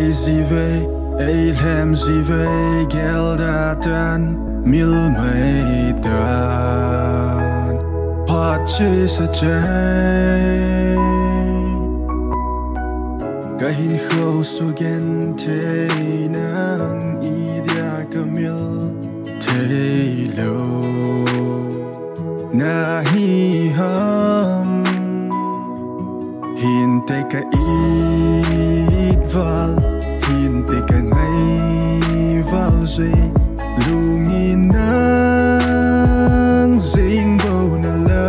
xây gì về ấy làm gì về gel đã tan mil mây tan phát chế sa trái cái hình khâu số gen thế nang idea camil thế lâu na hi ham hin te ka ít val hin te ka ngay val dây lungi nang ding bầu na la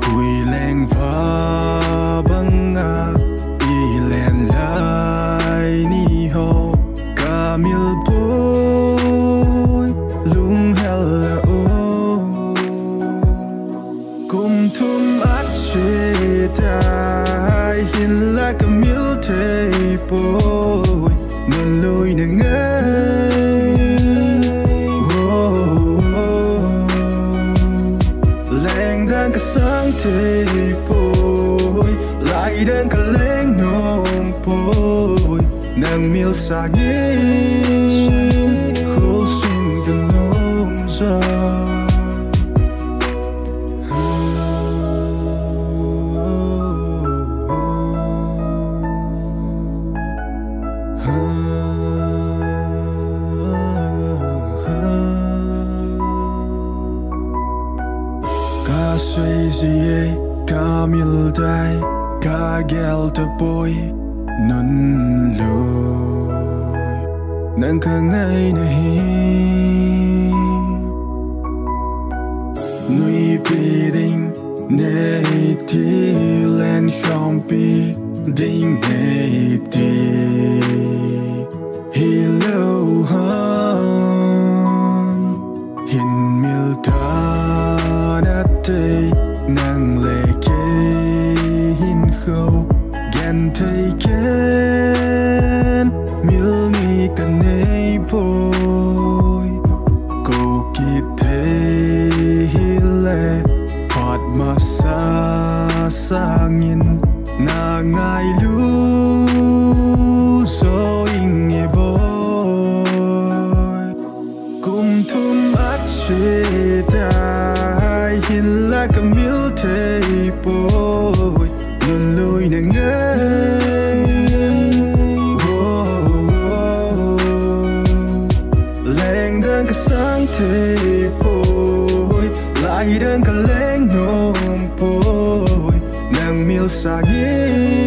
hui leng va bang a i len lai ni ho camil boy lung hella o KUMTHUM ACHITAI hin la camil te boy non lôi na ngay leng đang cả sáng thế boy lại đang cả leng nong boy nàng mil sa nghe khô xin gần nong ra Ka suy gì ấy ka mil dai ka gel ta boy nun lôi nàng ka ngay na hi nuôi bi ding nei ti len không bi ding nei ti hello han hin mil ta na te nàng lệ kê hin khâu gen thấy kén mil mi cần nei boy cô kỳ thế hi lệ hot mà sa nghìn na ngai lu so inge boy KUMTHUM ACHITAI hin la camil te boy non lôi na ngay leng đang cả sáng thế boy lại đang cả leng nong boy nàng mil sa nghe